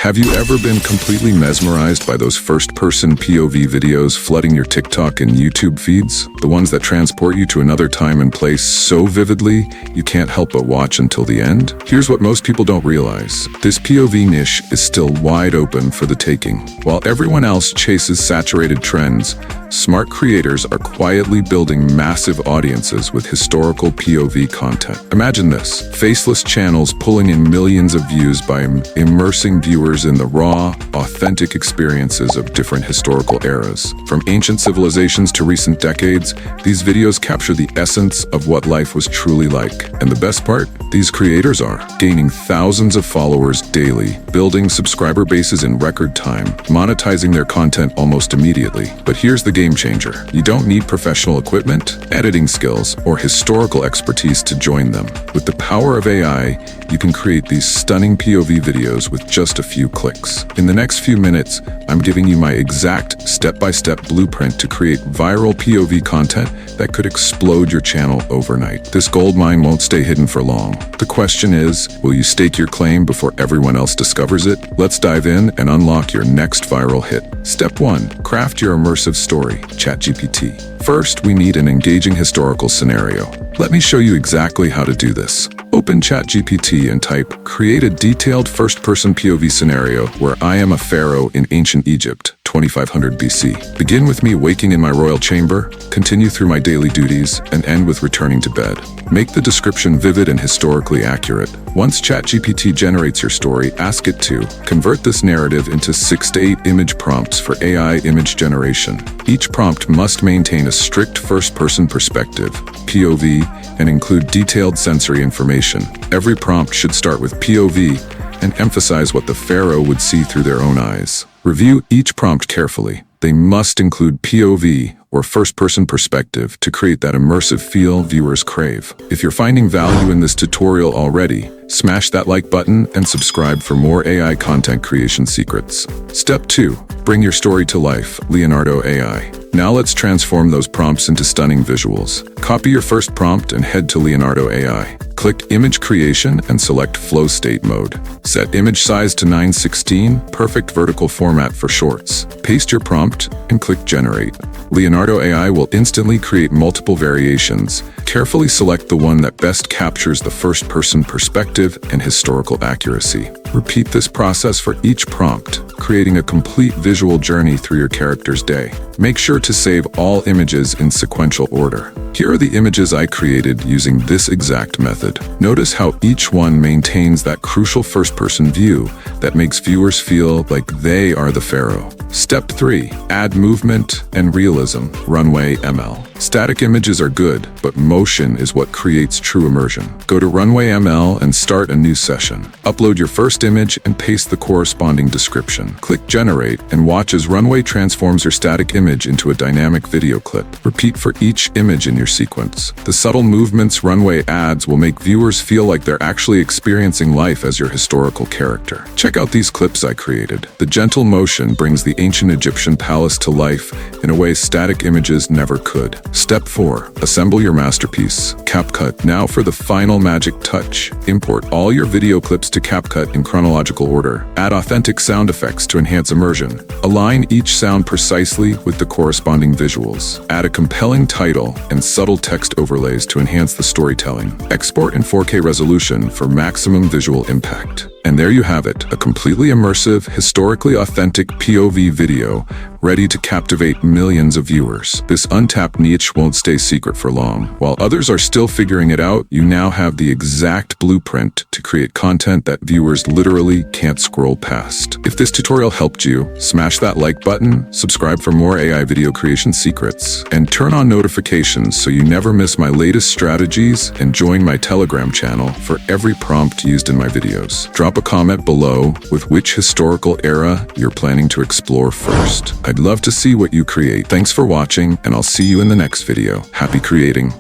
Have you ever been completely mesmerized by those first-person POV videos flooding your TikTok and YouTube feeds? The ones that transport you to another time and place so vividly, you can't help but watch until the end? Here's what most people don't realize. This POV niche is still wide open for the taking. While everyone else chases saturated trends, smart creators are quietly building massive audiences with historical POV content. Imagine this: faceless channels pulling in millions of views by immersing viewers in the raw, authentic experiences of different historical eras. From ancient civilizations to recent decades, these videos capture the essence of what life was truly like. And the best part? These creators are gaining thousands of followers daily, building subscriber bases in record time, monetizing their content almost immediately. But here's the game changer. You don't need professional equipment, editing skills, or historical expertise to join them. With the power of AI, you can create these stunning POV videos with just a few clicks. In the next few minutes, I'm giving you my exact step-by-step blueprint to create viral POV content that could explode your channel overnight. This goldmine won't stay hidden for long. The question is, will you stake your claim before everyone else discovers it? Let's dive in and unlock your next viral hit. Step 1. Craft your immersive story. ChatGPT. First, we need an engaging historical scenario. Let me show you exactly how to do this. Open ChatGPT and type, "Create a detailed first-person POV scenario where I am a pharaoh in ancient Egypt, 2500 BC. Begin with me waking in my royal chamber, continue through my daily duties, and end with returning to bed." Make the description vivid and historically accurate. Once ChatGPT generates your story, ask it to convert this narrative into 6 to 8 image prompts for AI image generation. Each prompt must maintain a strict first-person perspective, POV, and include detailed sensory information. Every prompt should start with POV and emphasize what the pharaoh would see through their own eyes. Review each prompt carefully. They must include POV, or first-person perspective, to create that immersive feel viewers crave. If you're finding value in this tutorial already, smash that like button and subscribe for more AI content creation secrets. Step 2. Bring your story to life. Leonardo AI. Now let's transform those prompts into stunning visuals. Copy your first prompt and head to Leonardo AI. Click Image Creation and select Flow State Mode. Set image size to 9:16, perfect vertical format for shorts. Paste your prompt and click Generate. Leonardo AI will instantly create multiple variations. Carefully select the one that best captures the first-person perspective and historical accuracy. Repeat this process for each prompt, creating a complete visual journey through your character's day. Make sure to save all images in sequential order. Here are the images I created using this exact method. Notice how each one maintains that crucial first-person view that makes viewers feel like they are the pharaoh. Step 3. Add movement and realism. Runway ML. Static images are good, but motion is what creates true immersion. Go to Runway ML and start a new session. Upload your first image and paste the corresponding description. Click Generate and watch as Runway transforms your static image into a dynamic video clip. Repeat for each image in your sequence. The subtle movements Runway adds will make viewers feel like they're actually experiencing life as your historical character. Check out these clips I created. The gentle motion brings the ancient Egyptian palace to life in a way static images never could. Step 4. Assemble your masterpiece. CapCut. Now for the final magic touch. Import all your video clips to CapCut in chronological order. Add authentic sound effects to enhance immersion. Align each sound precisely with the corresponding visuals. Add a compelling title and subtle text overlays to enhance the storytelling. Export in 4K resolution for maximum visual impact. And there you have it, a completely immersive, historically authentic POV video ready to captivate millions of viewers. This untapped niche won't stay secret for long. While others are still figuring it out, you now have the exact blueprint to create content that viewers literally can't scroll past. If this tutorial helped you, smash that like button, subscribe for more AI video creation secrets, and turn on notifications so you never miss my latest strategies, and join my Telegram channel for every prompt used in my videos. Drop a comment below with which historical era you're planning to explore first. I'd love to see what you create. Thanks for watching, and I'll see you in the next video. Happy creating.